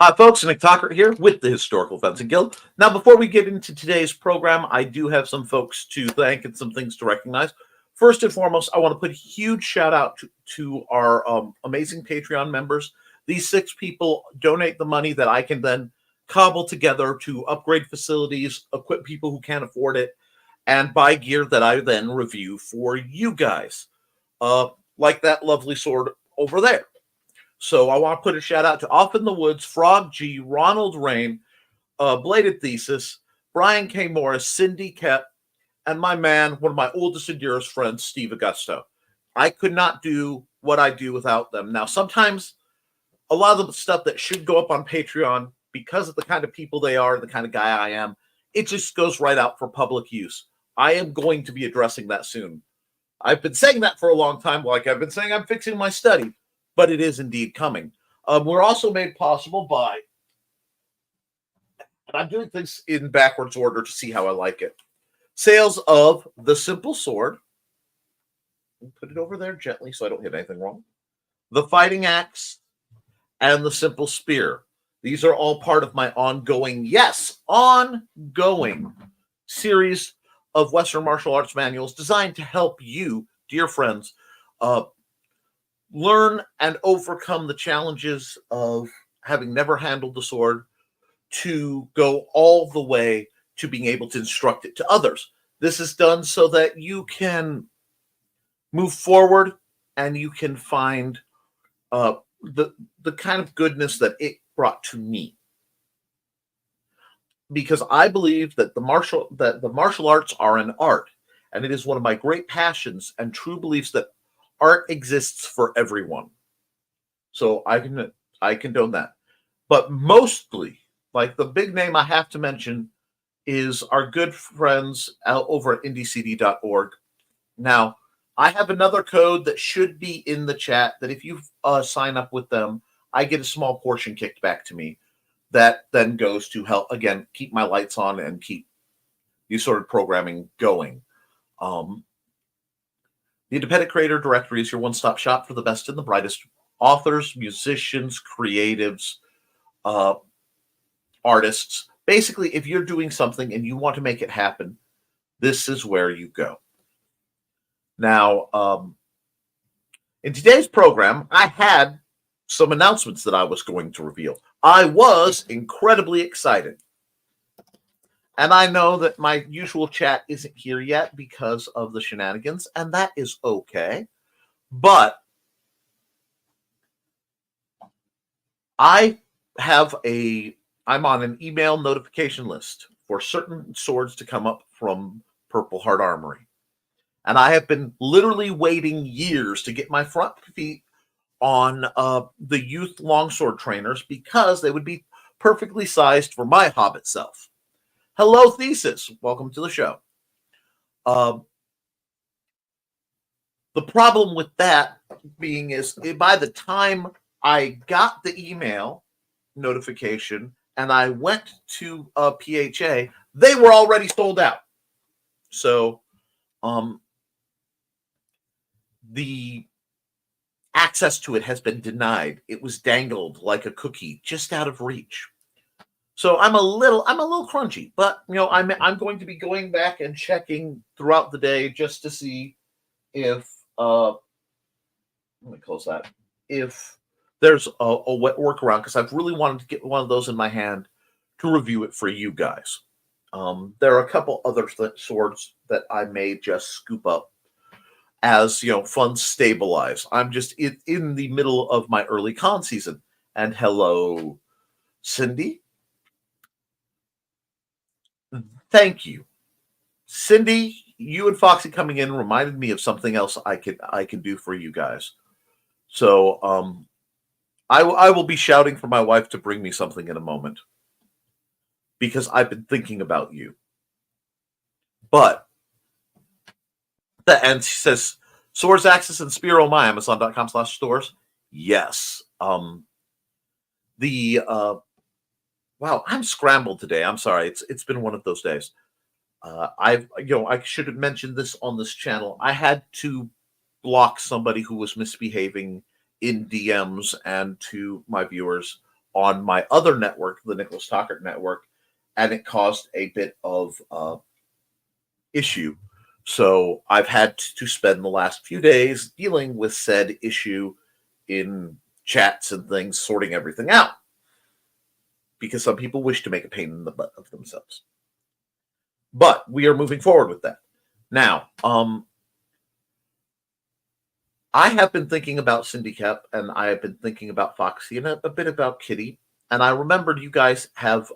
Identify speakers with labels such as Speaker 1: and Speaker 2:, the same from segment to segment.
Speaker 1: Hi, folks. Nick Talker here with the Historical Fencing Guild. Now, before we get into today's program, I do have some folks to thank and some things to recognize. First and foremost, I want to put a huge shout out to our amazing Patreon members. These 6 people donate the money that I can then cobble together to upgrade facilities, equip people who can't afford it, and buy gear that I then review for you guys. Like that lovely sword over there. So I want to put a shout out to Off in the Woods, Frog G, Ronald Rain, Bladed Thesis, Brian K. Morris, Cindy Kep, and my man, one of my oldest and dearest friends, Steve Augusto. I could not do what I do without them. Now, sometimes a lot of the stuff that should go up on Patreon, because of the kind of people they are, the kind of guy I am, it just goes right out for public use. I am going to be addressing that soon. I've been saying that for a long time, like I've been saying I'm fixing my study, but it is indeed coming. We're also made possible by, and I'm doing things in backwards order to see how I like it, sales of the Simple Sword. Put it over there gently so I don't hit anything wrong. The Fighting Axe and the Simple Spear. These are all part of my ongoing series of Western martial arts manuals designed to help you, dear friends, learn and overcome the challenges of having never handled the sword to go all the way to being able to instruct it to others. This is done so that you can move forward and you can find the kind of goodness that it brought to me. Because I believe that the martial arts are an art, and it is one of my great passions and true beliefs that art exists for everyone. So I condone that. But mostly, like the big name I have to mention is our good friends out over at IndieCD.org. Now, I have another code that should be in the chat that if you sign up with them, I get a small portion kicked back to me that then goes to help, again, keep my lights on and keep these sort of programming going. The Independent Creator Directory is your one-stop shop for the best and the brightest authors, musicians, creatives, artists. Basically, if you're doing something and you want to make it happen, this is where you go. Now, in today's program, I had some announcements that I was going to reveal. I was incredibly excited. And I know that my usual chat isn't here yet because of the shenanigans, and that is okay. But I'm on an email notification list for certain swords to come up from Purple Heart Armory. And I have been literally waiting years to get my front feet on the youth longsword trainers because they would be perfectly sized for my hobbit self. Hello, Thesis. Welcome to the show. The problem with that being is by the time I got the email notification and I went to PHA, they were already sold out. So the access to it has been denied. It was dangled like a cookie just out of reach. So I'm a little crunchy, but I'm going to be going back and checking throughout the day just to see if let me close that. If there's a workaround, because I've really wanted to get one of those in my hand to review it for you guys. There are a couple other swords that I may just scoop up as funds stabilize. I'm just in the middle of my early con season. And hello, Cindy. Thank you, Cindy. You and Foxy coming in reminded me of something else I can do for you guys. So I will be shouting for my wife to bring me something in a moment because I've been thinking about you. But and she says Swords, Axis, and Spear on my Amazon.com/stores. Yes. Wow, I'm scrambled today. I'm sorry. It's been one of those days. I should have mentioned this on this channel. I had to block somebody who was misbehaving in DMs and to my viewers on my other network, the Nicholas Tucker network, and it caused a bit of issue. So I've had to spend the last few days dealing with said issue in chats and things, sorting everything out, because some people wish to make a pain in the butt of themselves. But we are moving forward with that. Now, I have been thinking about Syndicap, and I have been thinking about Foxy, and a bit about Kitty. And I remembered you guys have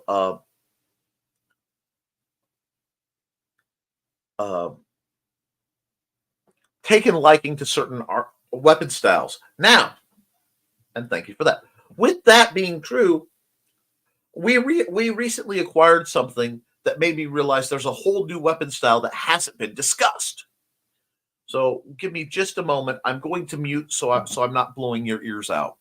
Speaker 1: taken liking to certain weapon styles. Now, and thank you for that. With that being true, we recently acquired something that made me realize there's a whole new weapon style that hasn't been discussed. So give me just a moment. I'm going to mute so I'm not blowing your ears out.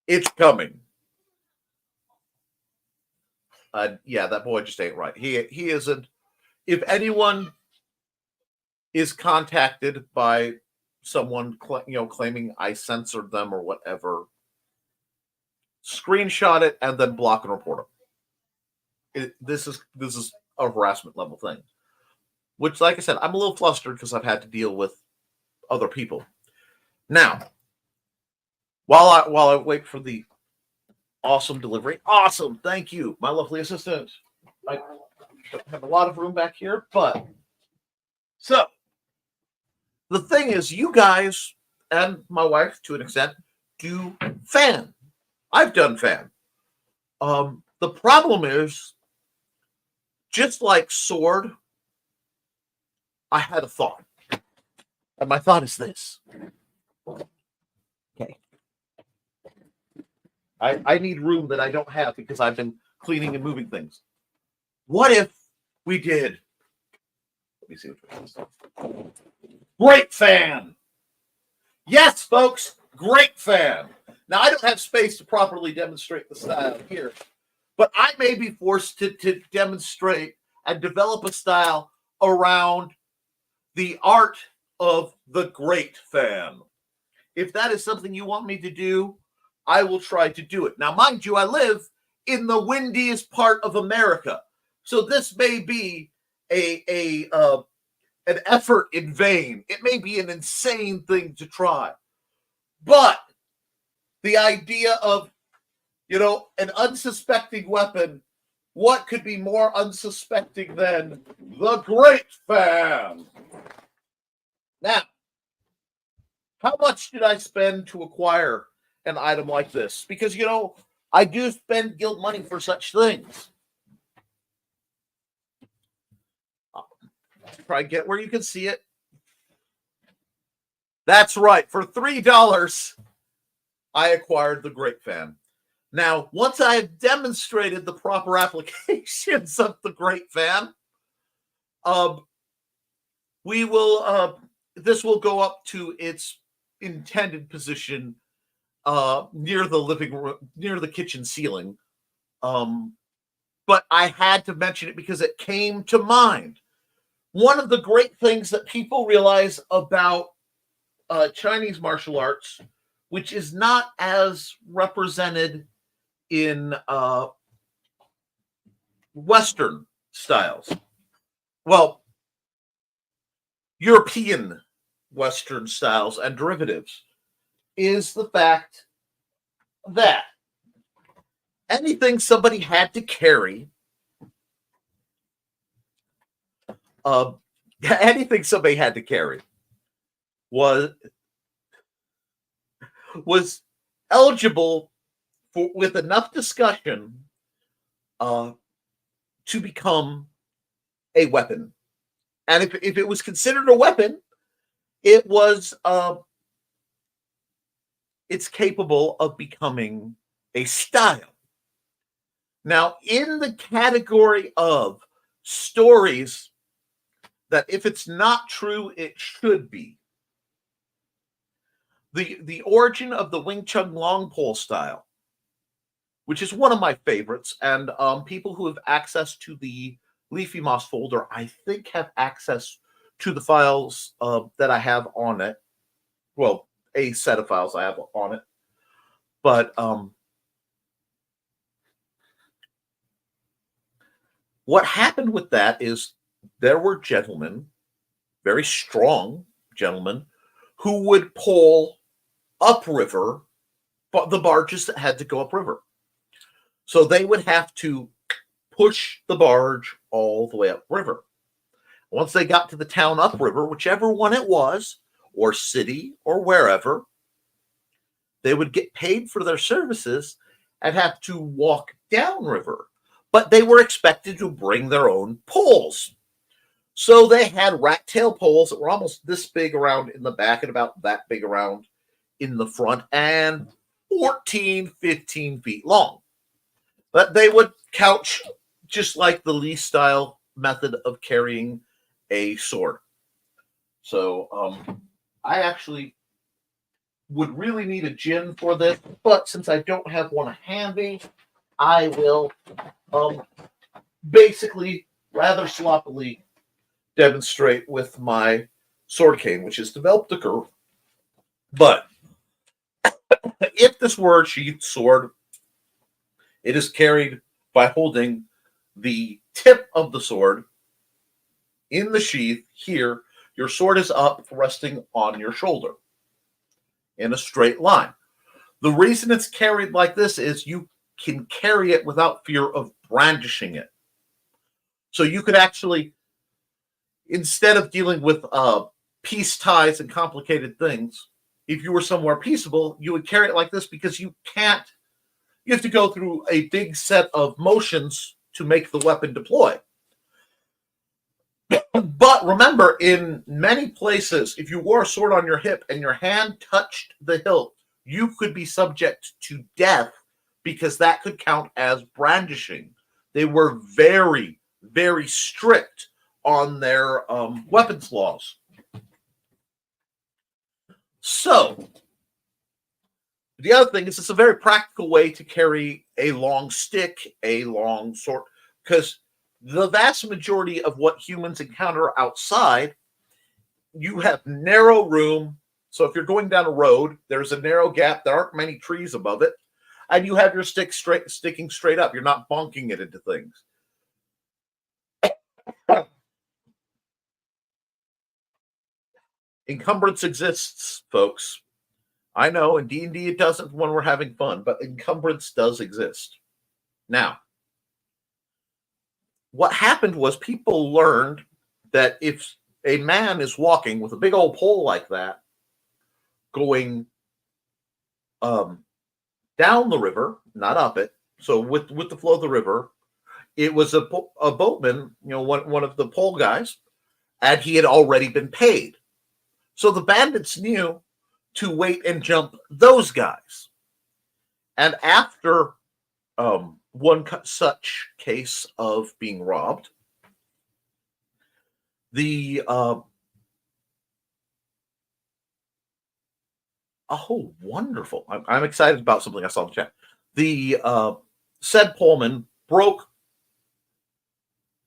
Speaker 1: It's coming. Yeah, that boy just ain't right. He isn't. If anyone is contacted by someone claiming I censored them or whatever, screenshot it and then block and report them. This is a harassment level thing, which, like I said, I'm a little flustered because I've had to deal with other people. Now, while I wait for the awesome delivery, awesome, thank you, my lovely assistant. I don't have a lot of room back here, but so the thing is, you guys and my wife, to an extent, do fan. I've done fan. The problem is, just like sword, I had a thought. And my thought is this. Okay. I need room that I don't have because I've been cleaning and moving things. What if we did? Let me see what great fan. Yes, folks, great fan. Now, I don't have space to properly demonstrate the style here, but I may be forced to demonstrate and develop a style around the art of the great fan. If that is something you want me to do, I will try to do it. Now, mind you, I live in the windiest part of America, so this may be an effort in vain. It may be an insane thing to try, but the idea of, an unsuspecting weapon, what could be more unsuspecting than the great fan? Now, how much did I spend to acquire an item like this? Because, I do spend guild money for such things. Try get where you can see it. That's right. For $3, I acquired the Great Fan. Now, once I have demonstrated the proper applications of the Great Fan, we will. This will go up to its intended position near the living room, near the kitchen ceiling. But I had to mention it because it came to mind. One of the great things that people realize about Chinese martial arts, which is not as represented in Western styles. Well, European Western styles and derivatives, is the fact that anything somebody had to carry, was eligible for, with enough discussion, to become a weapon. And if it was considered a weapon, it was it's capable of becoming a style. Now, in the category of stories that if it's not true, it should be, the origin of the Wing Chun long pole style, which is one of my favorites, and people who have access to the Leafy Moss folder, I think, have access to the files that I have on it. Well, a set of files I have on it. But what happened with that is there were gentlemen, very strong gentlemen, who would pull upriver the barges that had to go upriver. So they would have to push the barge all the way upriver. Once they got to the town upriver, whichever one it was, or city, or wherever, they would get paid for their services and have to walk downriver. But they were expected to bring their own poles. So they had rat tail poles that were almost this big around in the back and about that big around in the front and 14, 15 feet long. But they would couch just like the Lee style method of carrying a sword. So I actually would really need a gin for this, but since I don't have one handy, I will basically rather sloppily demonstrate with my sword cane, which is developed a curve. But if this were a sheathed sword, it is carried by holding the tip of the sword in the sheath here. Your sword is up, resting on your shoulder in a straight line. The reason it's carried like this is you can carry it without fear of brandishing it. So you could actually, instead of dealing with peace ties and complicated things, if you were somewhere peaceable, you would carry it like this because you have to go through a big set of motions to make the weapon deploy. But remember, in many places, if you wore a sword on your hip and your hand touched the hilt, you could be subject to death because that could count as brandishing. They were very, very strict on their weapons laws. So, the other thing is it's a very practical way to carry a long stick, a long sword, because the vast majority of what humans encounter outside, you have narrow room. So if you're going down a road, there's a narrow gap. There aren't many trees above it. And you have your stick sticking straight up. You're not bonking it into things. Encumbrance exists, folks. I know in D&D it doesn't when we're having fun, but encumbrance does exist. Now, what happened was people learned that if a man is walking with a big old pole like that, going down the river, not up it, so with the flow of the river, it was a boatman, one of the pole guys, and he had already been paid. So the bandits knew to wait and jump those guys. And after one such case of being robbed, the oh, wonderful! I'm excited about something I saw in the chat. The said Pullman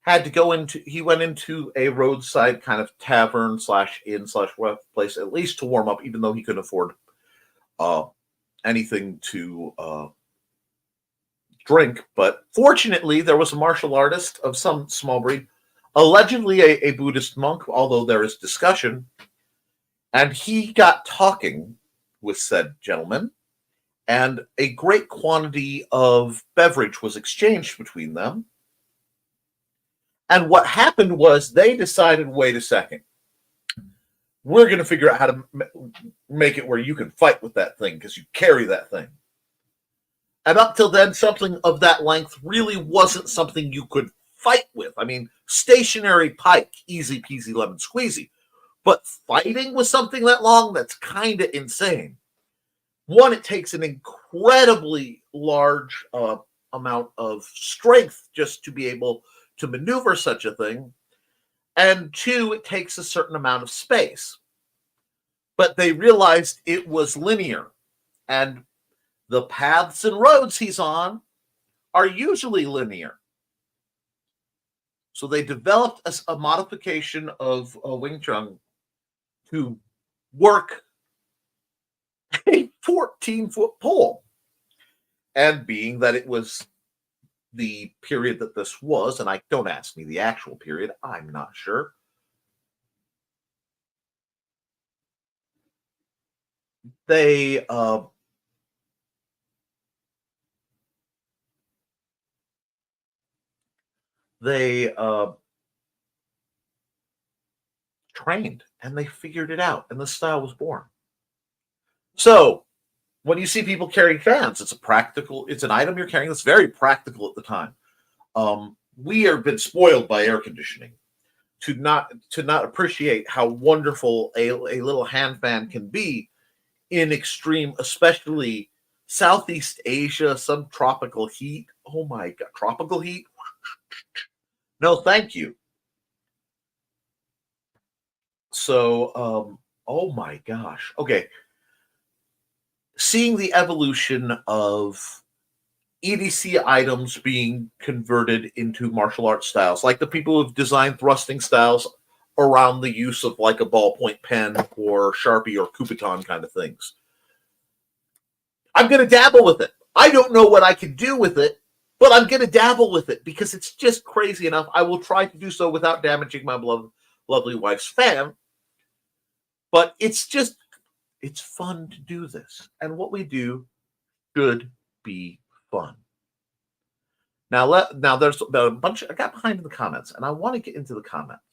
Speaker 1: had to go into. He went into a roadside kind of tavern / inn / place at least to warm up, even though he couldn't afford anything to drink. But fortunately, there was a martial artist of some small breed, allegedly a Buddhist monk, although there is discussion, and he got talking with said gentleman, and a great quantity of beverage was exchanged between them. And what happened was they decided, wait a second, we're going to figure out how to make it where you can fight with that thing because you carry that thing. And up till then, something of that length really wasn't something you could fight with. I mean, stationary pike, easy peasy lemon squeezy. But fighting with something that long, that's kind of insane. One, it takes an incredibly large amount of strength just to be able to maneuver such a thing. And two, it takes a certain amount of space. But they realized it was linear. And the paths and roads he's on are usually linear. So they developed a modification of Wing Chun to work a 14-foot pole. And being that it was the period that this was, and don't ask me the actual period, I'm not sure. They trained and they figured it out, and the style was born. So when you see people carrying fans, it's an item you're carrying that's very practical at the time. We have been spoiled by air conditioning to not appreciate how wonderful a little hand fan can be in extreme, especially Southeast Asia, some tropical heat. Oh my God, tropical heat? No, thank you. So, oh my gosh. Okay. Seeing the evolution of EDC items being converted into martial arts styles, like the people who've designed thrusting styles around the use of like a ballpoint pen or Sharpie or Kubotan kind of things. I'm going to dabble with it. I don't know what I can do with it, but I'm going to dabble with it because it's just crazy enough. I will try to do so without damaging my lovely wife's fan. But it's fun to do this. And what we do should be fun. Now there's a bunch. I got behind in the comments, and I want to get into the comments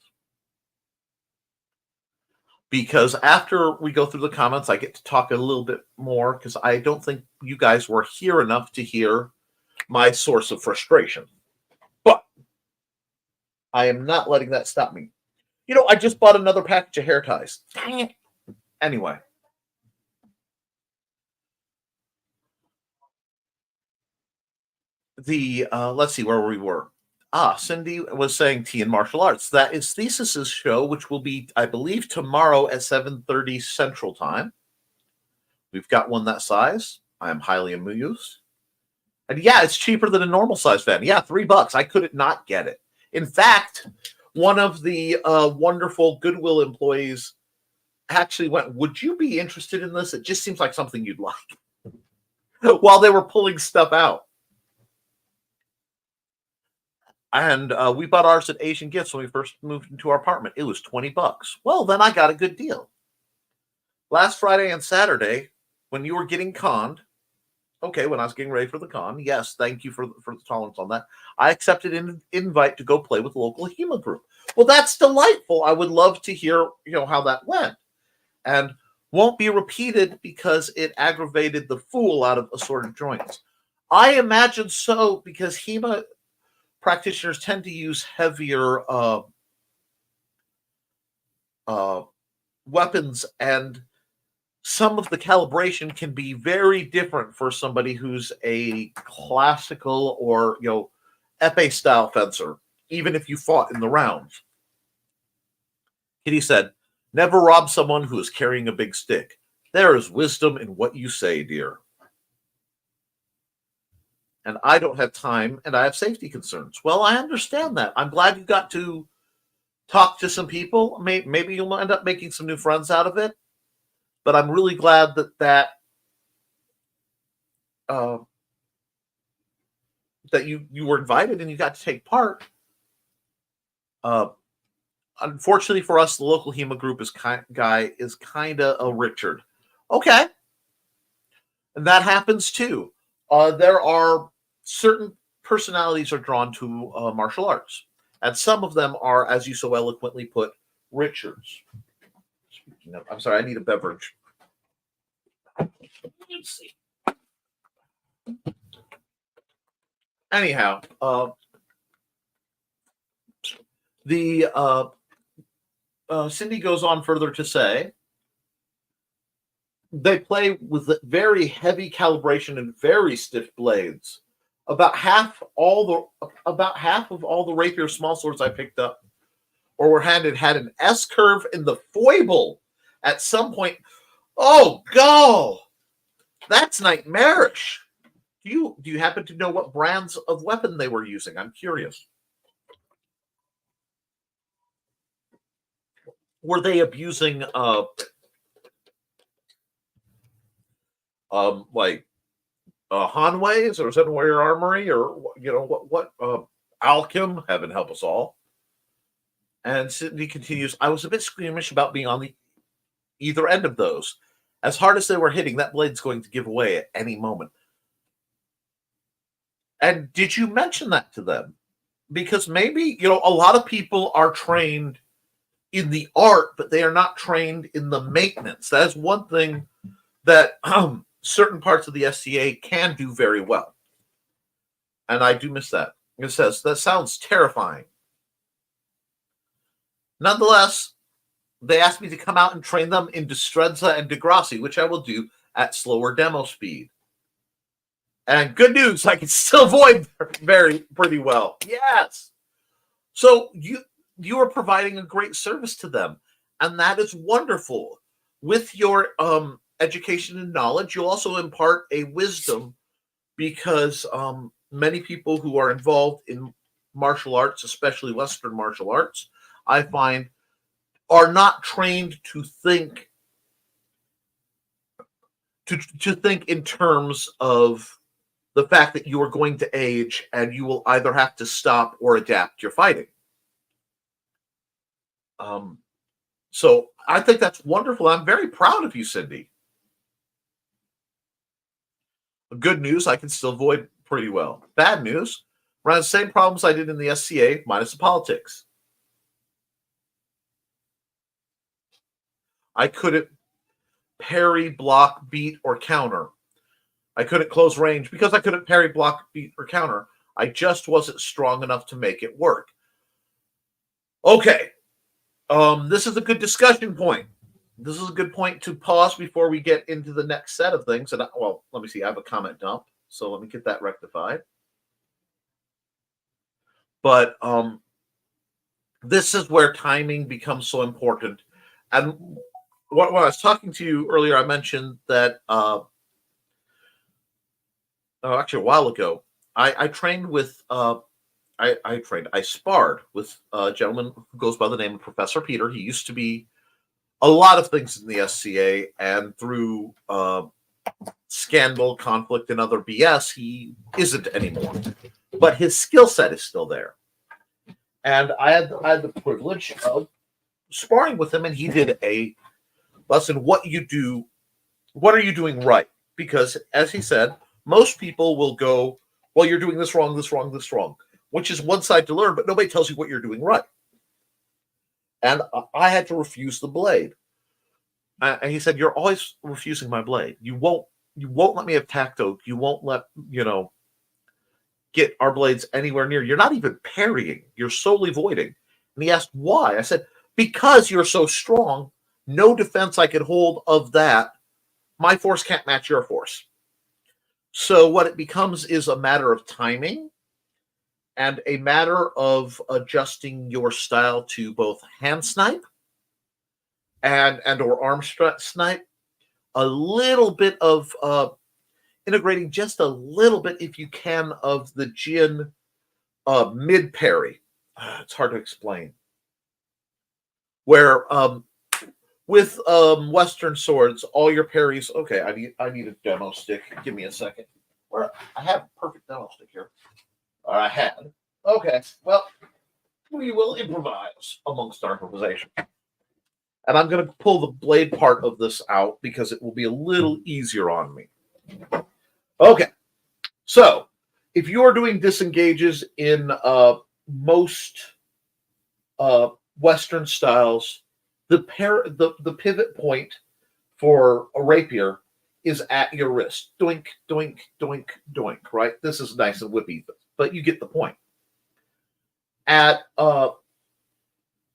Speaker 1: because after we go through the comments, I get to talk a little bit more because I don't think you guys were here enough to hear my source of frustration. But I am not letting that stop me. You know, I just bought another package of hair ties. Dang it. Anyway. Let's see where we were. Cindy was saying tea and martial arts. That is Thesis's show, which will be, I believe, tomorrow at 7:30 Central Time. We've got one that size. I am highly amused. And yeah, it's cheaper than a normal size fan. Yeah, $3. I couldn't not get it. In fact, one of the wonderful Goodwill employees actually went, "Would you be interested in this? It just seems like something you'd like." While they were pulling stuff out. And we bought ours at Asian Gifts when we first moved into our apartment. It was $20. Well, then I got a good deal. Last Friday and Saturday, when you were getting conned, when I was getting ready for the con, yes, thank you for the tolerance on that. I accepted an invite to go play with the local HEMA group. Well, that's delightful. I would love to hear, how that went. And won't be repeated because it aggravated the fool out of assorted joints. I imagine so because HEMA practitioners tend to use heavier weapons, and some of the calibration can be very different for somebody who's a classical or epee style fencer, even if you fought in the rounds. Kitty said, "Never rob someone who is carrying a big stick. There is wisdom in what you say, dear." And I don't have time, and I have safety concerns. Well, I understand that. I'm glad you got to talk to some people. Maybe you'll end up making some new friends out of it. But I'm really glad that you were invited and you got to take part. Unfortunately for us, the local HEMA group is kind of a Richard. Okay. And that happens too. There are certain personalities are drawn to martial arts, and some of them are, as you so eloquently put, Richards. Speaking of, I'm sorry, I need a beverage. Let's see. Anyhow, Cindy goes on further to say they play with very heavy calibration and very stiff blades. About half of all the rapier small swords I picked up or were handed had an S curve in the foible at some point. Oh, go! That's nightmarish. Do you happen to know what brands of weapon they were using? I'm curious. were they abusing like Hanway's or Zenware Armory, or what Alchem, heaven help us all. And Cindy continues, I was a bit squeamish about being on the either end of those. As hard as they were hitting, that blade's going to give away at any moment. And did you mention that to them? Because maybe, a lot of people are trained in the art, but they are not trained in the maintenance. That is one thing that certain parts of the SCA can do very well. And I do miss that. It says, that sounds terrifying. Nonetheless, they asked me to come out and train them in Destrezza and Degrassi, which I will do at slower demo speed. And good news, I can still void pretty well. Yes. So you are providing a great service to them, and that is wonderful. With your education and knowledge, you'll also impart a wisdom, because many people who are involved in martial arts, especially Western martial arts, I find are not trained to think to think in terms of the fact that you are going to age and you will either have to stop or adapt your fighting. So I think that's wonderful. I'm very proud of you, Cindy. Good news, I can still void pretty well. Bad news, run the same problems I did in the SCA, minus the politics. I couldn't parry, block, beat, or counter. I couldn't close range because I couldn't parry, block, beat, or counter. I just wasn't strong enough to make it work. Okay. This is a good discussion point. This is a good point to pause before we get into the next set of things. And let me see. I have a comment dump, so let me get that rectified. But this is where timing becomes so important. And when I was talking to you earlier, I mentioned that actually a while ago, I trained with I sparred with a gentleman who goes by the name of Professor Peter. He used to be a lot of things in the SCA, and through scandal, conflict, and other BS, he isn't anymore. But his skill set is still there. And I had the privilege of sparring with him, and he did a lesson, what are you doing right? Because, as he said, most people will go, well, you're doing this wrong, this wrong, this wrong, which is one side to learn, but nobody tells you what you're doing right. And I had to refuse the blade. And he said, you're always refusing my blade. You won't let me have tacto. You won't let, get our blades anywhere near. You're not even parrying. You're solely voiding. And he asked, why? I said, because you're so strong, no defense I could hold of that. My force can't match your force. So what it becomes is a matter of timing and a matter of adjusting your style to both hand snipe and or arm snipe. A little bit of integrating just a little bit, if you can, of the Jin mid parry. It's hard to explain. Where with Western swords, all your parries. Okay, I need a demo stick. Give me a second. Where I have a perfect demo stick here. Or I had. Okay, well, we will improvise amongst our improvisation. And I'm going to pull the blade part of this out because it will be a little easier on me. Okay, so if you are doing disengages in most Western styles, the pivot point for a rapier is at your wrist. Doink, doink, doink, doink, right? This is nice and whippy, but you get the point.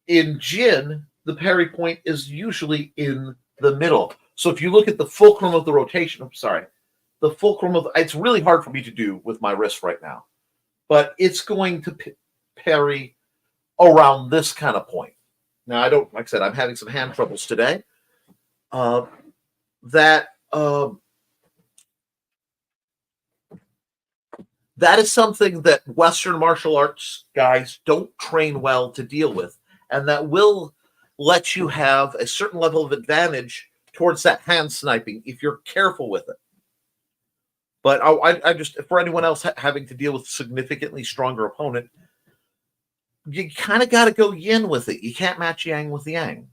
Speaker 1: In Jin, the parry point is usually in the middle. So if you look at the fulcrum of the rotation, it's really hard for me to do with my wrist right now, but it's going to parry around this kind of point. Now, like I said, I'm having some hand troubles today. That is something that Western martial arts guys don't train well to deal with, and that will lets you have a certain level of advantage towards that hand sniping if you're careful with it. But I just, for anyone else having to deal with a significantly stronger opponent, you kind of got to go yin with it. You can't match yang with yang.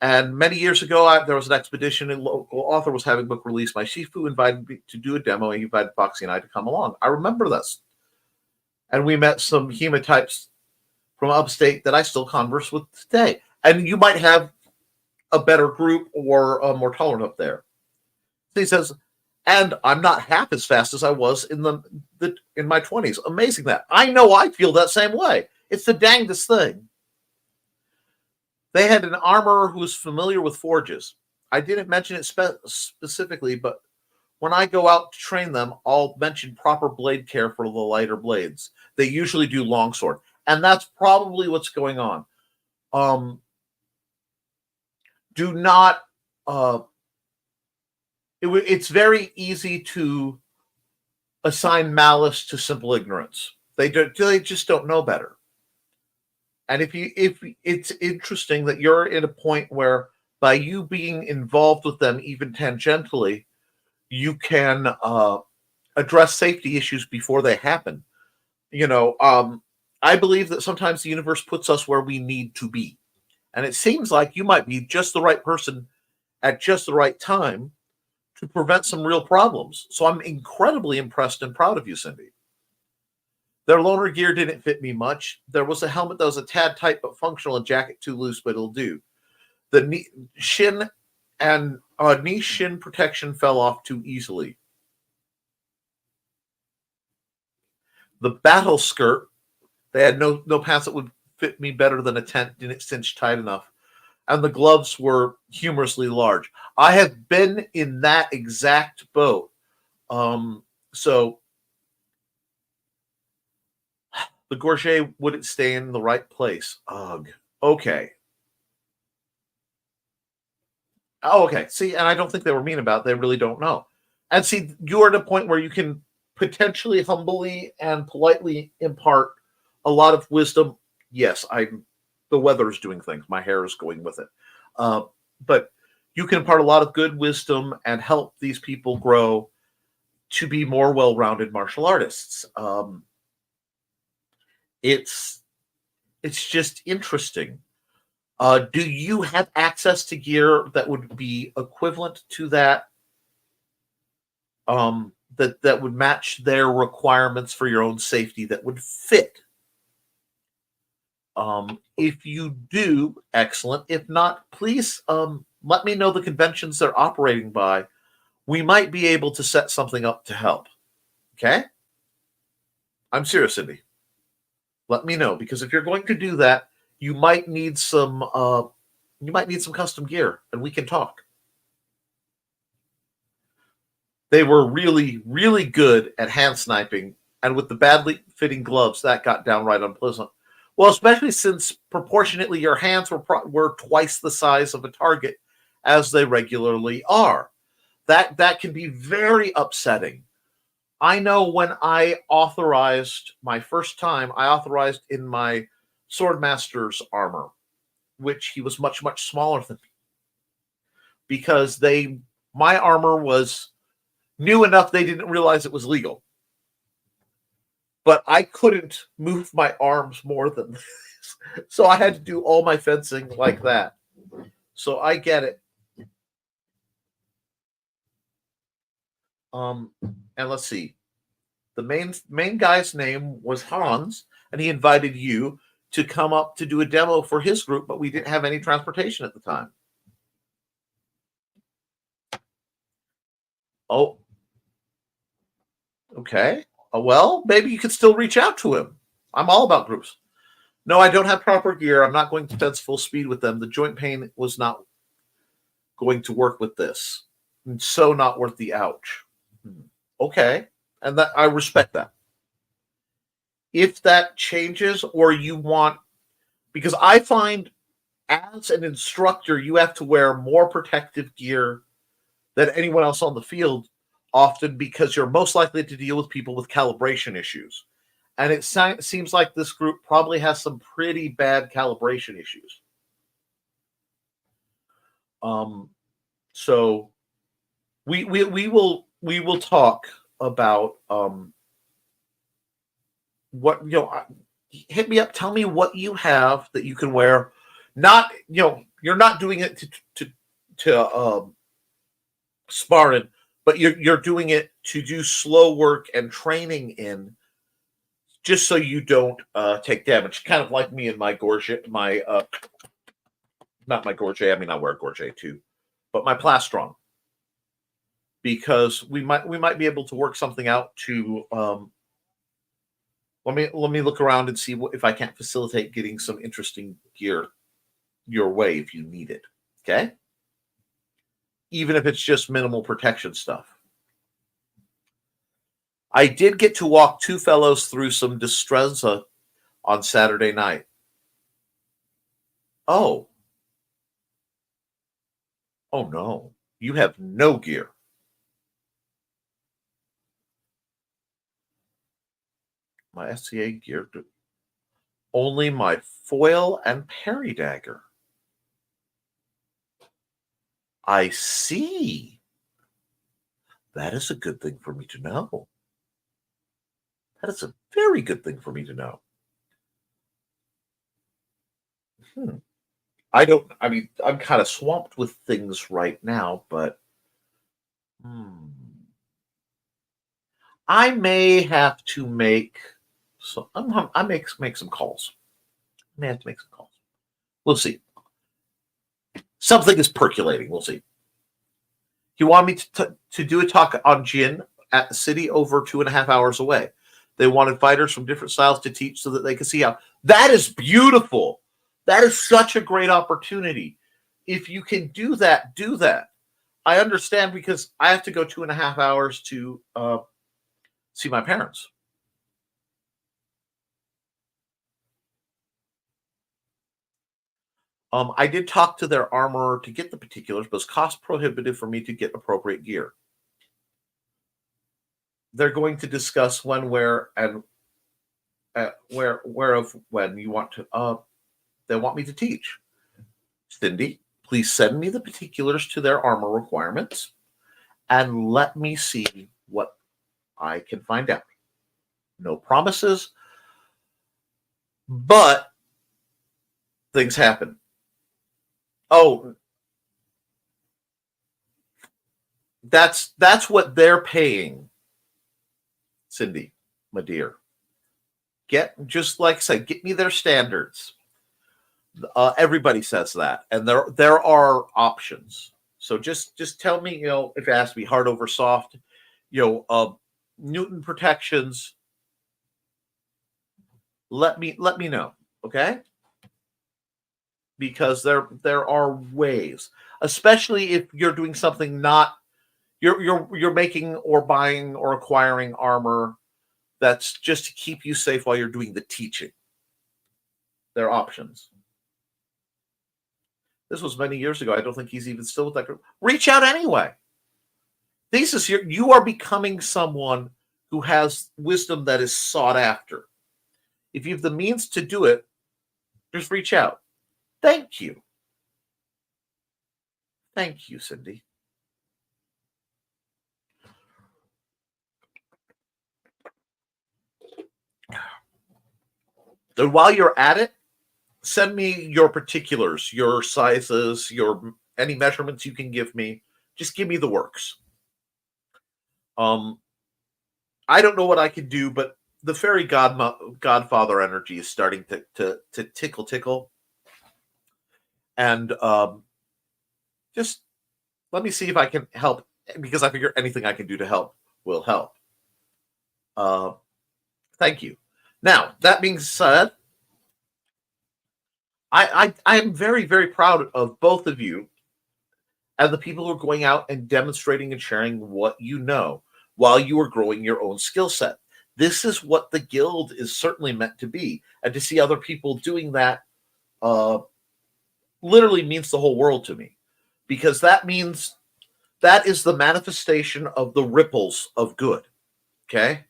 Speaker 1: And many years ago, there was an expedition, and local author was having a book release. My Shifu invited me to do a demo, and he invited Foxy and I to come along. I remember this. And we met some hemotypes from upstate that I still converse with today. And you might have a better group or more tolerant up there. So he says, and I'm not half as fast as I was in my 20s. Amazing that. I know I feel that same way. It's the dangest thing. They had an armorer who was familiar with forges. I didn't mention it specifically, but when I go out to train them, I'll mention proper blade care for the lighter blades. They usually do longsword. And that's probably what's going on. Do not... it's very easy to assign malice to simple ignorance. They just don't know better. And if it's interesting that you're at a point where by you being involved with them even tangentially, you can address safety issues before they happen. I believe that sometimes the universe puts us where we need to be. And it seems like you might be just the right person at just the right time to prevent some real problems. So I'm incredibly impressed and proud of you, Cindy. Their loaner gear didn't fit me much. There was a helmet that was a tad tight but functional, and jacket too loose, but it'll do. The knee shin protection fell off too easily. The battle skirt, they had no pants that would fit me better than a tent, didn't cinch tight enough. And the gloves were humorously large. I have been in that exact boat. So the gorget wouldn't stay in the right place. Ugh. Okay. Oh, okay. See, and I don't think they were mean about it. They really don't know. And see, you're at a point where you can potentially humbly and politely impart a lot of wisdom. Yes, the weather is doing things. My hair is going with it. But you can impart a lot of good wisdom and help these people grow to be more well-rounded martial artists. It's just interesting. Do you have access to gear that would be equivalent to that? That would match their requirements for your own safety, that would fit? If you do, excellent. If not, please let me know the conventions they're operating by. We might be able to set something up to help. Okay? I'm serious, Cindy. Let me know, because if you're going to do that, you might need some custom gear, and we can talk. They were really, really good at hand sniping, and with the badly fitting gloves, that got downright unpleasant. Well, especially since proportionately your hands were twice the size of a target as they regularly are. That can be very upsetting. I know when I authorized my first time, I authorized in my Swordmaster's armor, which he was much, much smaller than me. Because my armor was new enough they didn't realize it was legal. But I couldn't move my arms more than this. So I had to do all my fencing like that. So I get it. And let's see. The main guy's name was Hans, and he invited you to come up to do a demo for his group, but we didn't have any transportation at the time. Oh. Okay. Well, maybe you could still reach out to him. I'm all about groups. No, I don't have proper gear. I'm not going to fence full speed with them. The joint pain was not going to work with this. And so not worth the ouch. Okay. And that I respect that. If that changes, or you want, because I find as an instructor, you have to wear more protective gear than anyone else on the field, often because you're most likely to deal with people with calibration issues. And it seems like this group probably has some pretty bad calibration issues. So we will talk about what hit me up. Tell me what you have that you can wear. Not you're not doing it to sparring, but you're doing it to do slow work and training in, just so you don't take damage. Kind of like me and my gorget, my not my gorget. I mean, I wear gorget too, but my plastron, because we might be able to work something out to let me look around and see if I can't facilitate getting some interesting gear your way if you need it. Okay, even if it's just minimal protection stuff. I did get to walk two fellows through some Destreza on Saturday night. Oh, oh no, you have no gear. My SCA gear, only my foil and parry dagger. I see. That is a good thing for me to know. That is a very good thing for me to know. I mean, I'm kind of swamped with things right now, but I may have to make I make some calls. I may have to make some calls. We'll see. Something is percolating. We'll see. You want me to do a talk on Jin at the city over 2.5 hours away. They wanted fighters from different styles to teach so that they could see how. That is beautiful. That is such a great opportunity. If you can do that, do that. I understand, because I have to go 2.5 hours to see my parents. I did talk to their armorer to get the particulars, but it's cost prohibitive for me to get appropriate gear. They're going to discuss when, where, and where of when you want to. They want me to teach. Cindy, please send me the particulars to their armor requirements, and let me see what I can find out. No promises, but things happen. Oh, that's what they're paying, Cindy, my dear. Just like I said, get me their standards. Everybody says that, and there are options. So just tell me, if it has to be hard over soft, Newton protections. Let me know, okay? Because there are ways, especially if you're doing something not you're making or buying or acquiring armor that's just to keep you safe while you're doing the teaching. There are options. This was many years ago. I don't think he's even still with that group. Reach out anyway. Thesis, you are becoming someone who has wisdom that is sought after. If you have the means to do it, just reach out. Thank you. Thank you, Cindy. And while you're at it, send me your particulars, your sizes, any measurements you can give me. Just give me the works. I don't know what I can do, but the fairy godfather energy is starting to tickle, and just let me see if I can help, because I figure anything I can do to help will help. Thank you. Now, that being said, I am very, very proud of both of you and the people who are going out and demonstrating and sharing what you know while you are growing your own skill set. This is what the guild is certainly meant to be. And to see other people doing that literally means the whole world to me, because that means that is the manifestation of the ripples of good. Okay?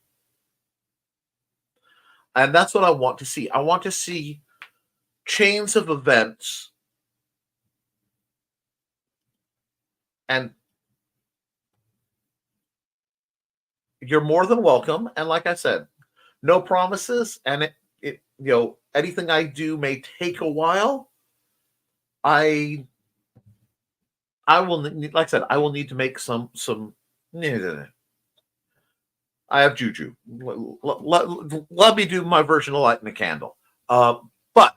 Speaker 1: And that's what I want to see. I want to see chains of events And you're more than welcome. And like I said, no promises. And anything I do may take a while. I will, like I said, I will need to make some. I have juju. Let me do my version of lighting a candle. But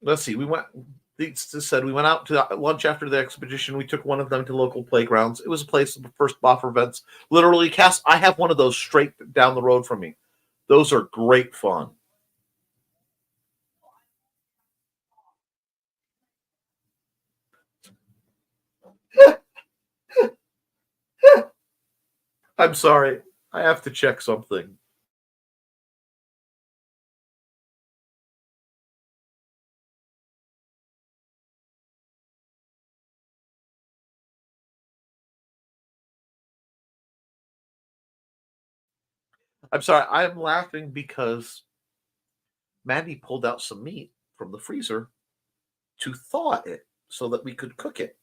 Speaker 1: let's see. We went out to lunch after the expedition. We took one of them to local playgrounds. It was a place of the first buffer events. Literally, Cass, I have one of those straight down the road from me. Those are great fun. I'm sorry. I have to check something. I'm sorry. I'm laughing because Mandy pulled out some meat from the freezer to thaw it so that we could cook it.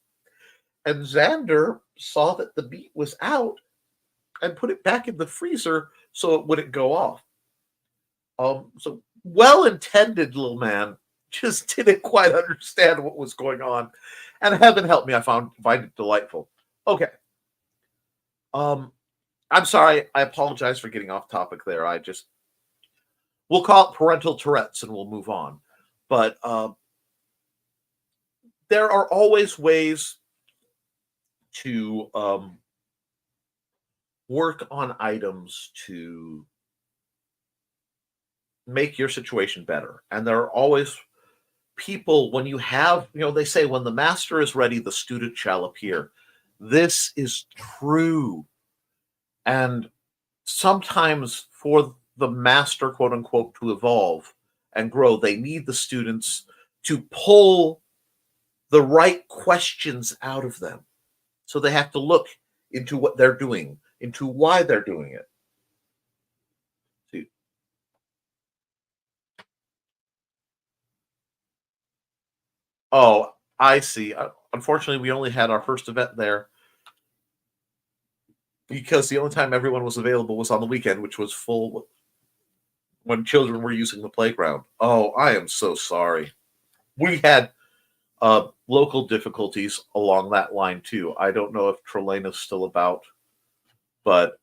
Speaker 1: And Xander saw that the meat was out and put it back in the freezer so it wouldn't go off. So well-intended little man just didn't quite understand what was going on. And heaven help me, I find it delightful. Okay. I'm sorry. I apologize for getting off topic there. We'll call it parental Tourette's and we'll move on. But there are always ways to work on items to make your situation better. And there are always people, when you have, they say, when the master is ready, the student shall appear. This is true. And sometimes for the master, quote unquote, to evolve and grow, they need the students to pull the right questions out of them. So they have to look into what they're doing, into why they're doing it. See? Oh, I see. Unfortunately, we only had our first event there because the only time everyone was available was on the weekend, which was full when children were using the playground. Oh, I am so sorry. We had local difficulties along that line too. I don't know if Trelena's still about, but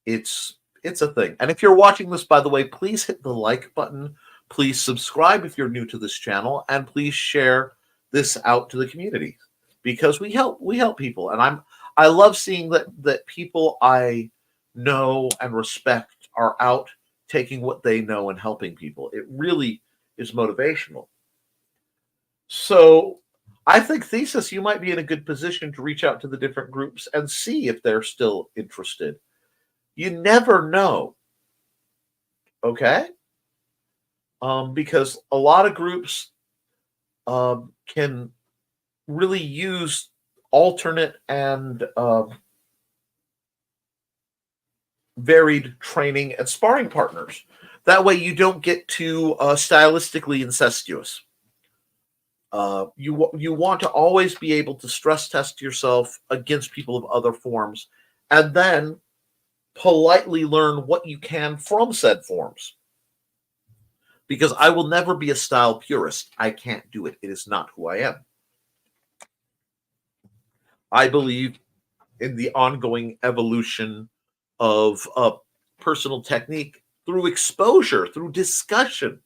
Speaker 1: it's a thing. And if you're watching this, by the way, please hit the like button. Please subscribe if you're new to this channel, and please share this out to the community because we help people. And I love seeing that people I know and respect are out taking what they know and helping people. It really is motivational. So I think, Thesis, you might be in a good position to reach out to the different groups and see if they're still interested. You never know. Okay? Because a lot of groups can really use alternate and varied training and sparring partners. That way you don't get too stylistically incestuous. You want to always be able to stress test yourself against people of other forms and then politely learn what you can from said forms. Because I will never be a style purist. I can't do it. It is not who I am. I believe in the ongoing evolution of personal technique through exposure, through discussion.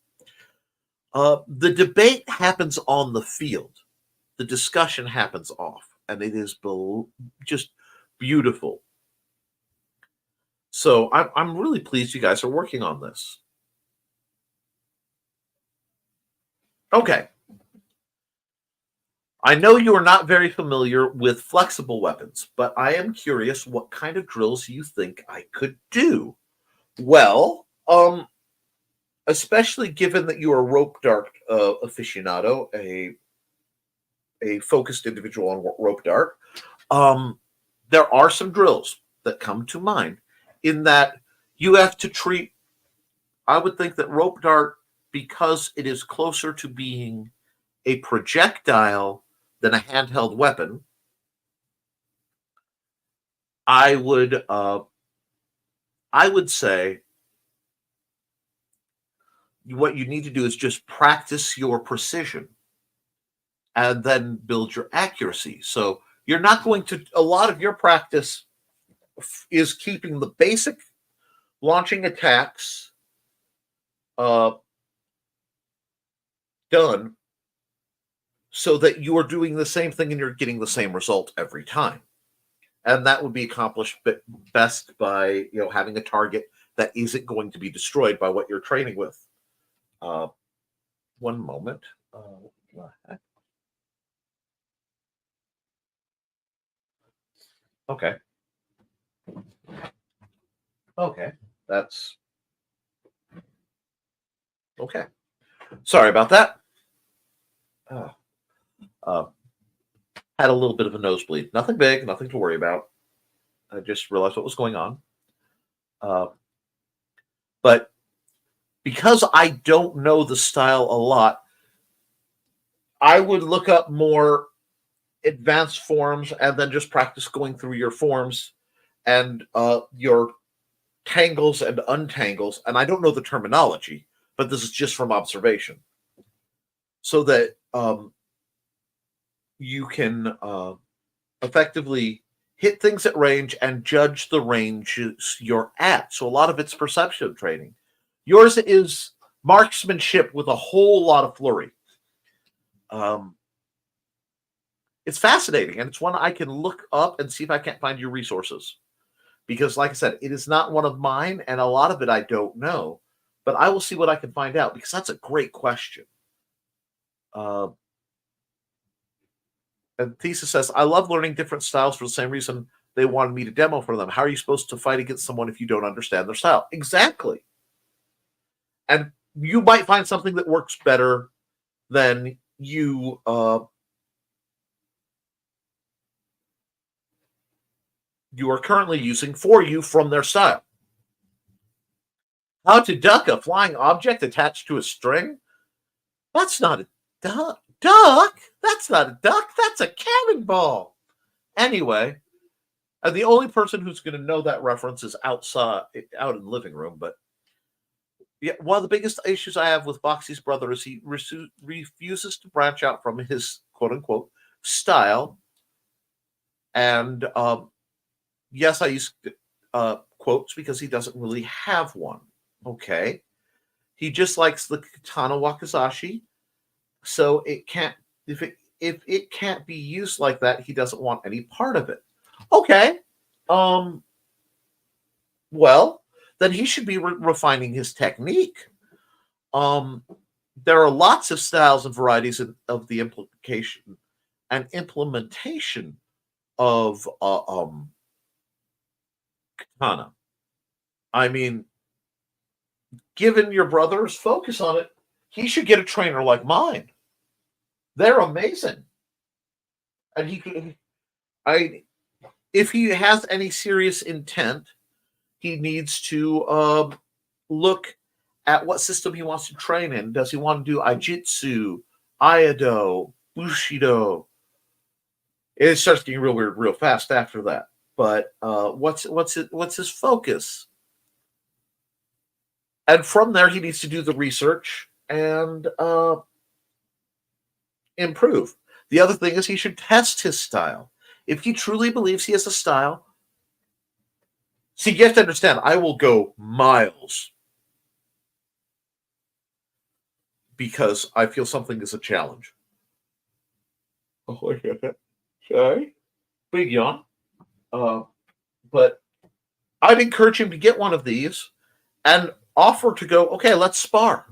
Speaker 1: The debate happens on the field. The discussion happens off, and it is just beautiful. So I'm really pleased you guys are working on this. Okay. I know you are not very familiar with flexible weapons, but I am curious what kind of drills you think I could do. Well, especially given that you are a rope dart aficionado, a focused individual on rope dart, there are some drills that come to mind in that you have to treat, I would think that rope dart because it is closer to being a projectile than a handheld weapon, I would say what you need to do is just practice your precision and then build your accuracy. So you're not going to, a lot of your practice is keeping the basic launching attacks done so that you are doing the same thing and you're getting the same result every time. And that would be accomplished best by having a target that isn't going to be destroyed by what you're training with. One moment. Okay. Okay. That's okay. Sorry about that. Had a little bit of a nosebleed. Nothing big, nothing to worry about. I just realized what was going on. But because I don't know the style a lot, I would look up more advanced forms and then just practice going through your forms and your tangles and untangles. And I don't know the terminology, but this is just from observation. So that you can effectively hit things at range and judge the ranges you're at. So a lot of it's perception training. Yours is marksmanship with a whole lot of flurry. It's fascinating, and it's one I can look up and see if I can't find your resources. Because, like I said, it is not one of mine, and a lot of it I don't know. But I will see what I can find out, because that's a great question. And Thesis says, I love learning different styles for the same reason they wanted me to demo for them. How are you supposed to fight against someone if you don't understand their style? Exactly. And you might find something that works better than you are currently using for you from their style. How to duck a flying object attached to a string? That's not a duck. Duck? That's not a duck. That's a cannonball. Anyway, and the only person who's going to know that reference is out in the living room. But yeah, one of the biggest issues I have with Boxy's brother is he refuses to branch out from his quote-unquote style. And yes, I use quotes because he doesn't really have one. Okay. He just likes the katana wakizashi. So it can't, if it can't be used like that, he doesn't want any part of it. Okay. Well, then he should be refining his technique. There are lots of styles and varieties of the implication and implementation of katana. I mean, given your brother's focus on it, he should get a trainer like mine. They're amazing. And if he has any serious intent, he needs to look at what system he wants to train in. Does he want to do Aijitsu, Aido, Bushido? It starts getting real weird real fast after that. But what's his focus? And from there, he needs to do the research and improve. The other thing is he should test his style. If he truly believes he has a style, see, you have to understand, I will go miles because I feel something is a challenge. Oh, sorry. Big yawn. But I'd encourage him to get one of these and offer to go, okay, let's spar.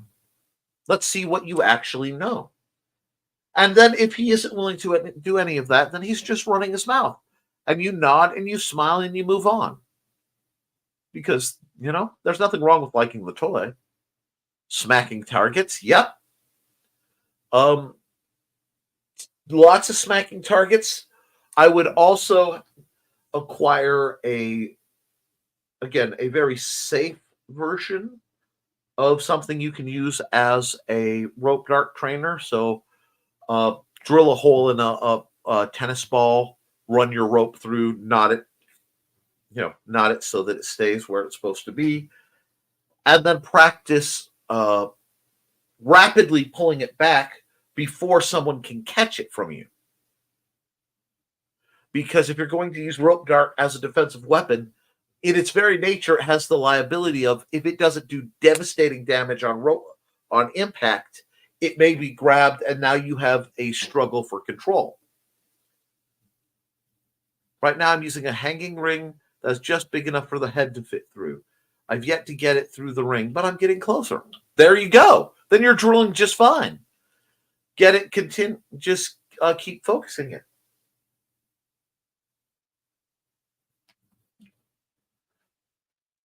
Speaker 1: Let's see what you actually know. And then if he isn't willing to do any of that, then he's just running his mouth. And you nod and you smile and you move on. Because, there's nothing wrong with liking the toy. Smacking targets, yep. Lots of smacking targets. I would also acquire a very safe version of something you can use as a rope dart trainer. So drill a hole in a tennis ball, run your rope through, knot it, knot it so that it stays where it's supposed to be, and then practice rapidly pulling it back before someone can catch it from you. Because if you're going to use rope dart as a defensive weapon, in its very nature, it has the liability of, if it doesn't do devastating damage on impact, it may be grabbed, and now you have a struggle for control. Right now, I'm using a hanging ring that's just big enough for the head to fit through. I've yet to get it through the ring, but I'm getting closer. There you go. Then you're drilling just fine. Get it, continue, just keep focusing it.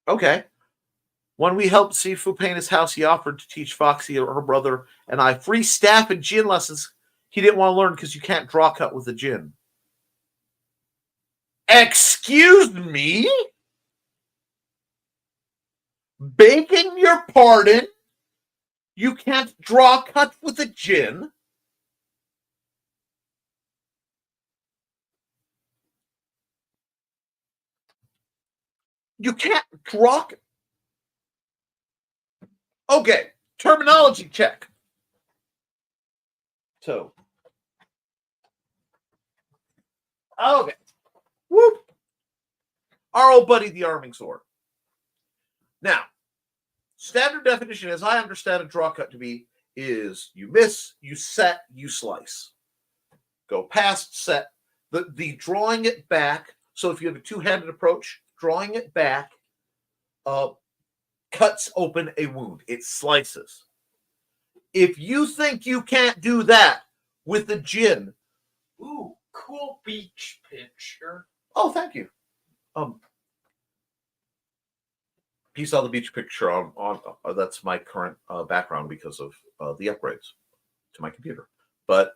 Speaker 1: Okay. When we helped Sifu paint his house, he offered to teach Foxy, her brother, and I free staff and gin lessons. He didn't want to learn because you can't draw cut with a gin. Excuse me? Begging your pardon? You can't draw cut with a gin? You can't draw. Okay, terminology check. So, okay. Whoop. Our old buddy, the arming sword. Now, standard definition, as I understand a draw cut to be, is you miss, you set, you slice. Go past, set. The drawing it back, so if you have a two-handed approach, drawing it back cuts open a wound. It slices. If you think you can't do that with the gin.
Speaker 2: Ooh, cool beach picture.
Speaker 1: Oh, thank you. You saw the beach picture on that's my current background because of the upgrades to my computer. But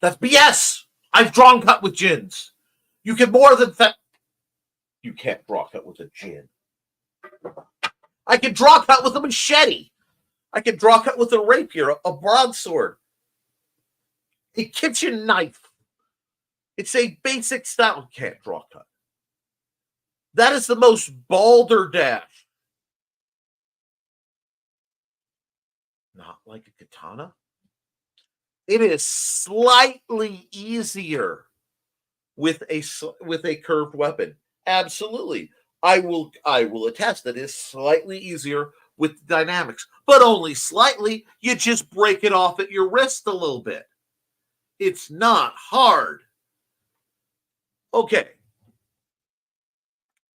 Speaker 1: that's BS. I've drawn cut with gins. You can more than that. You can't draw cut with a gin. I can draw cut with a machete. I can draw cut with a rapier, a broadsword, a kitchen knife. It's a basic style. You can't draw cut. That is the most balderdash. Not like a katana. It is slightly easier with a curved weapon. Absolutely. I will attest that it is slightly easier with dynamics, but only slightly. You just break it off at your wrist a little bit. It's not hard. Okay.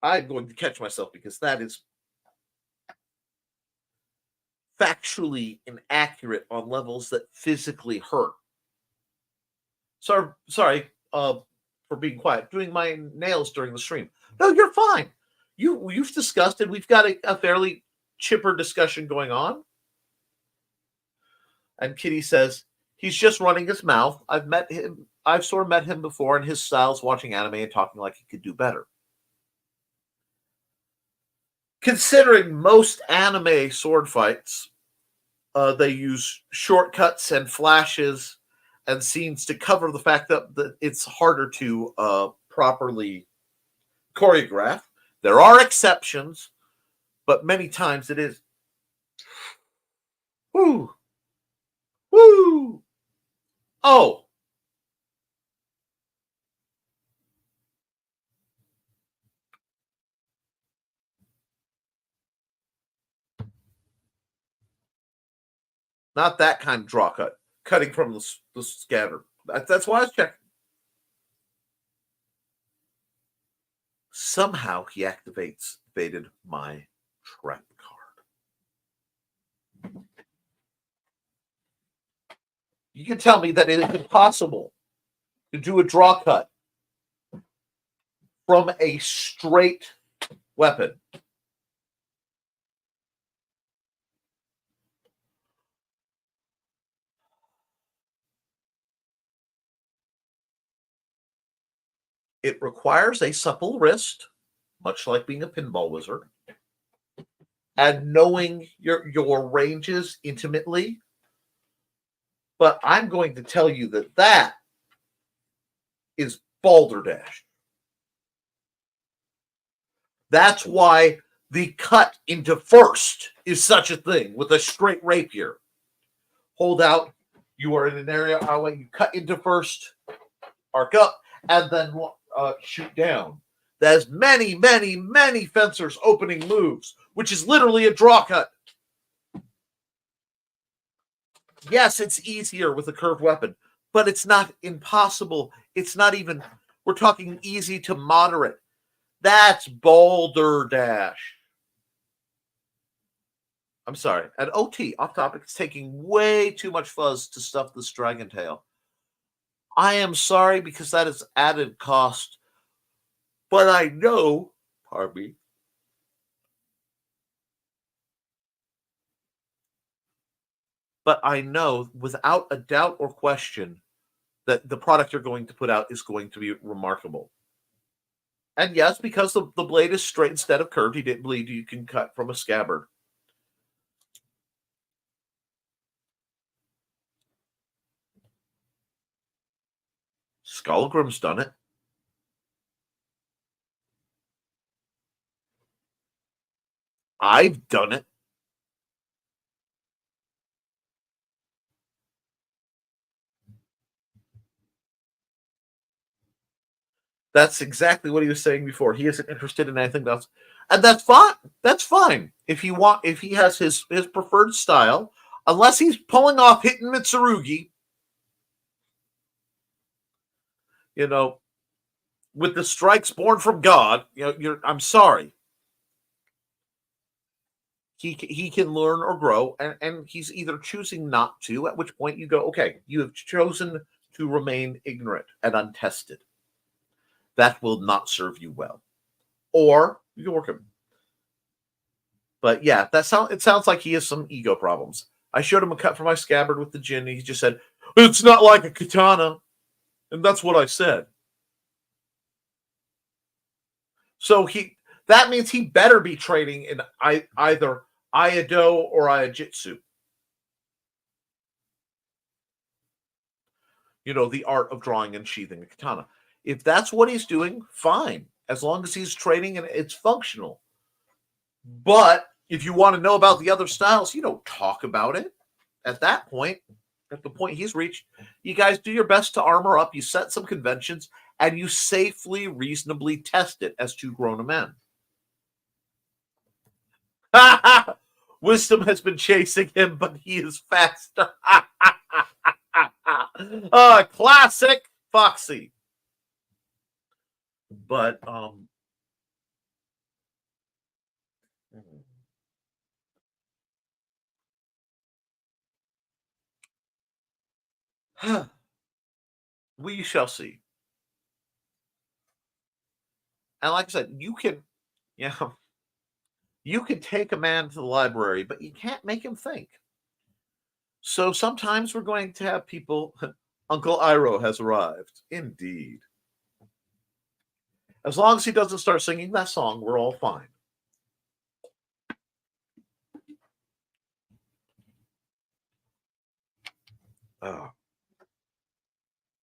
Speaker 1: I'm going to catch myself because that is factually inaccurate on levels that physically hurt. Sorry for being quiet. Doing my nails during the stream. No, you're fine. You've discussed it. We've got a fairly chipper discussion going on. And Kitty says he's just running his mouth. I've sort of met him before, and his style's watching anime and talking like he could do better. Considering most anime sword fights, they use shortcuts and flashes and scenes to cover the fact that it's harder to properly choreograph. There are exceptions, but many times it is. Woo! Woo! Oh! Not that kind of draw cut. Cutting from the scatter. That's why I was checking. Somehow he activated my trap card. You can tell me that it is impossible to do a draw cut from a straight weapon. It requires a supple wrist, much like being a pinball wizard, and knowing your ranges intimately. But I'm going to tell you that is balderdash. That's why the cut into first is such a thing with a straight rapier. Hold out. You are in an area. I'll let you cut into first, arc up, and then shoot down. There's many, many, many fencers opening moves, which is literally a draw cut. Yes, it's easier with a curved weapon, but it's not impossible. It's not even, we're talking easy to moderate. That's balderdash. I'm sorry. At OT, off topic, it's taking way too much fuzz to stuff this dragon tail. I am sorry because that is added cost. But I know, pardon me, but I know without a doubt or question that the product you're going to put out is going to be remarkable. And yes, because the blade is straight instead of curved, he didn't believe you can cut from a scabbard. Skullgrim's done it. I've done it. That's exactly what he was saying before. He isn't interested in anything else. And that's fine. That's fine. If he has his preferred style, unless he's pulling off hitting Mitsurugi, with the strikes born from God, I'm sorry. He can learn or grow, and he's either choosing not to, at which point you go, okay, you have chosen to remain ignorant and untested. That will not serve you well. Or you can work him. But yeah, it sounds like he has some ego problems. I showed him a cut for my scabbard with the Jin, and he just said, it's not like a katana. And that's what I said. So that means he better be training in either Iaido or Iajitsu. The art of drawing and sheathing a katana. If that's what he's doing, fine. As long as he's training and it's functional. But if you want to know about the other styles, you don't talk about it. At that point, at the point he's reached, you guys do your best to armor up. You set some conventions, and you safely, reasonably test it as two grown men. Wisdom has been chasing him, but he is faster. Classic Foxy. But we shall see. And like I said, you can take a man to the library, but you can't make him think. So sometimes we're going to have people. Uncle Iroh has arrived. Indeed. As long as he doesn't start singing that song, we're all fine.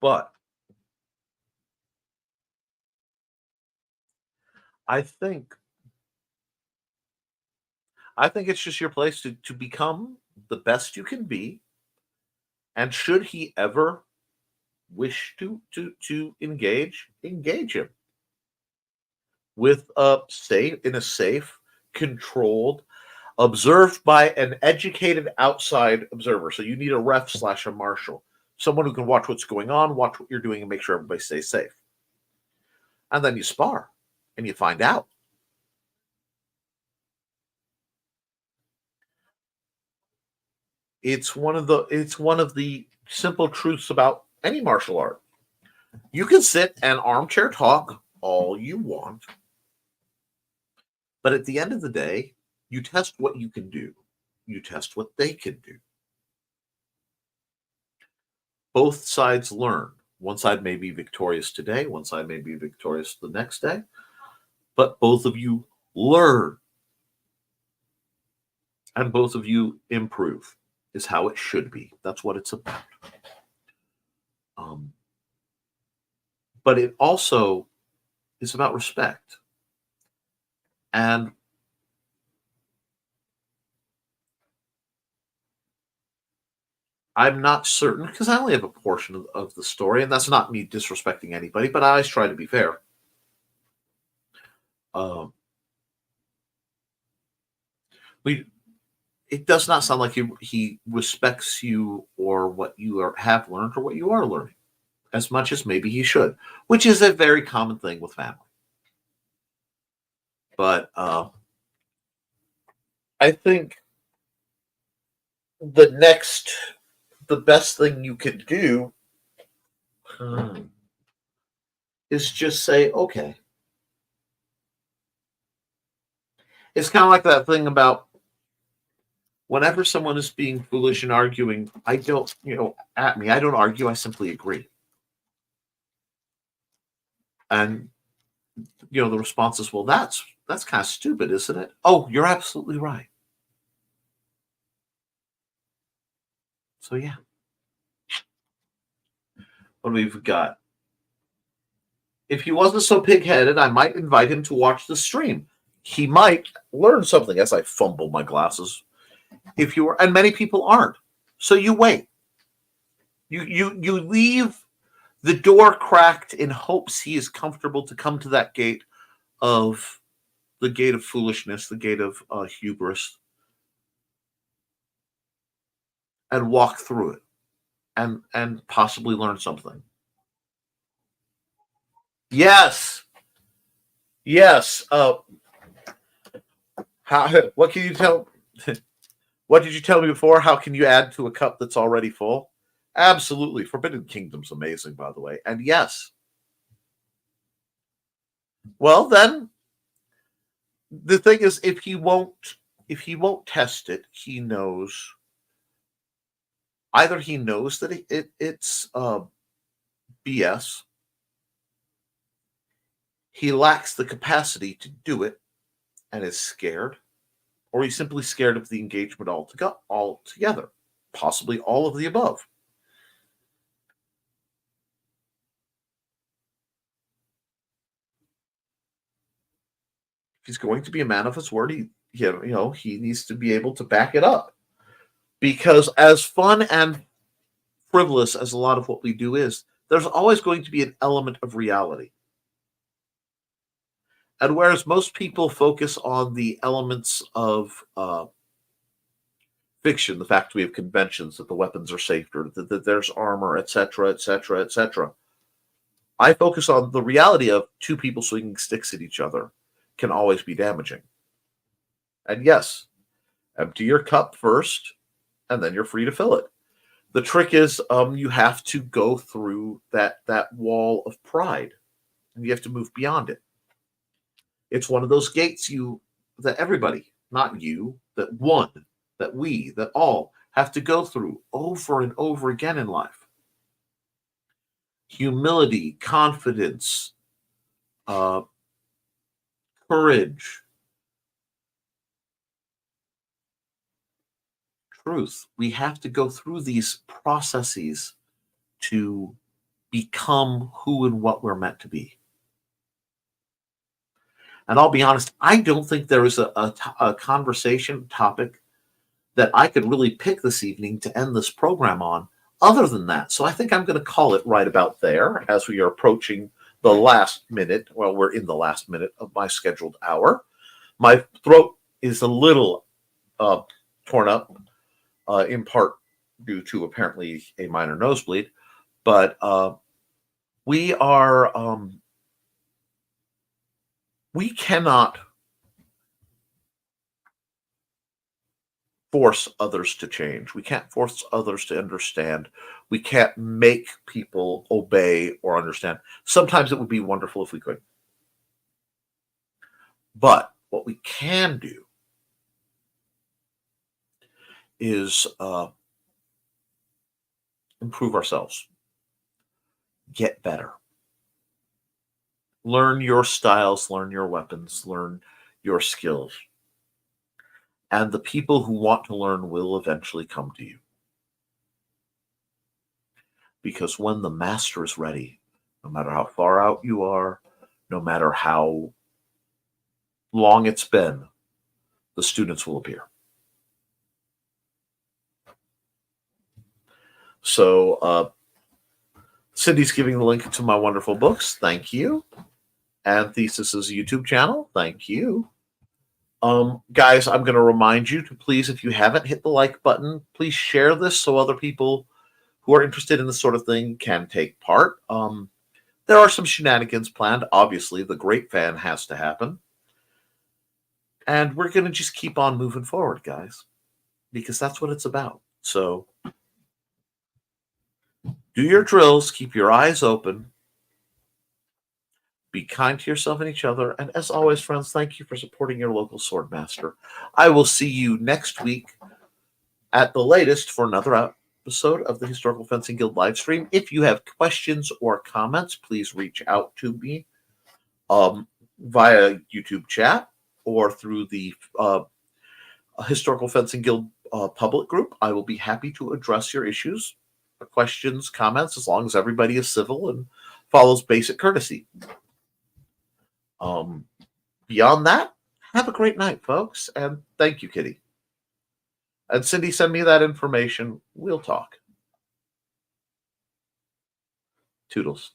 Speaker 1: But I think it's just your place to become the best you can be. And should he ever wish to engage him with in a safe, controlled, observed by an educated outside observer. So you need a ref / a marshal, someone who can watch what's going on, watch what you're doing, and make sure everybody stays safe. And then you spar, and you find out. It's one of the simple truths about any martial art. You can sit and armchair talk all you want, but at the end of the day, you test what you can do. You test what they can do. Both sides learn. One side may be victorious today, one side may be victorious the next day, but both of you learn and both of you improve, is how it should be. That's what it's about. But it also is about respect. And I'm not certain, because I only have a portion of the story, and that's not me disrespecting anybody, but I always try to be fair. It does not sound like he respects you or what you have learned or what you are learning as much as maybe he should, which is a very common thing with family. But I think the best thing you can do is just say, okay. It's kind of like that thing about whenever someone is being foolish and arguing, I don't, at me, I don't argue, I simply agree. And, the response is, well, that's kind of stupid, isn't it? Oh, you're absolutely right. So, yeah. What we've got. If he wasn't so pig-headed, I might invite him to watch the stream. He might learn something as I fumble my glasses. If you were, and many people aren't. So you wait. You leave the door cracked in hopes he is comfortable to come to that gate of foolishness, the gate of hubris, and walk through it and possibly learn something. Yes. What can you tell? What did you tell me before? How can you add to a cup that's already full? Absolutely. Forbidden Kingdom's amazing, by the way. And yes. Well, then, the thing is, if he won't test it, he knows. Either he knows that it's BS. He lacks the capacity to do it and is scared, or he's simply scared of the engagement altogether. Possibly all of the above. If he's going to be a man of his word, he needs to be able to back it up. Because as fun and frivolous as a lot of what we do is, there's always going to be an element of reality. And whereas most people focus on the elements of fiction, the fact we have conventions, that the weapons are safer, that there's armor, etc., etc., etc., I focus on the reality of two people swinging sticks at each other can always be damaging. And yes, empty your cup first, and then you're free to fill it. The trick is you have to go through that wall of pride, and you have to move beyond it. It's one of those gates that everybody, not you, that one, that we, that all have to go through over and over again in life. Humility, confidence, courage, truth. We have to go through these processes to become who and what we're meant to be. And I'll be honest, I don't think there is a conversation topic that I could really pick this evening to end this program on other than that. So I think I'm going to call it right about there as we are approaching the last minute. Well, we're in the last minute of my scheduled hour. My throat is a little torn up, in part due to apparently a minor nosebleed. But we cannot force others to change. We can't force others to understand. We can't make people obey or understand. Sometimes it would be wonderful if we could. But what we can do is improve ourselves. get better. Learn your styles, learn your weapons, learn your skills. And the people who want to learn will eventually come to you. Because when the master is ready, no matter how far out you are, no matter how long it's been, the students will appear. So, Cindy's giving the link to my wonderful books. Thank you. And Thesis's YouTube channel. Thank you. Guys, I'm going to remind you to please, if you haven't hit the like button, please share this so other people who are interested in this sort of thing can take part. There are some shenanigans planned. Obviously, the great fan has to happen. And we're going to just keep on moving forward, guys, because that's what it's about. So do your drills, keep your eyes open, be kind to yourself and each other. And as always, friends, thank you for supporting your local swordmaster. I will see you next week at the latest for another episode of the Historical Fencing Guild live stream. If you have questions or comments, please reach out to me via YouTube chat or through the Historical Fencing Guild public group. I will be happy to address your issues, questions, comments, as long as everybody is civil and follows basic courtesy. Beyond that, have a great night, folks, and thank you, Kitty. And Cindy, send me that information. We'll talk. Toodles.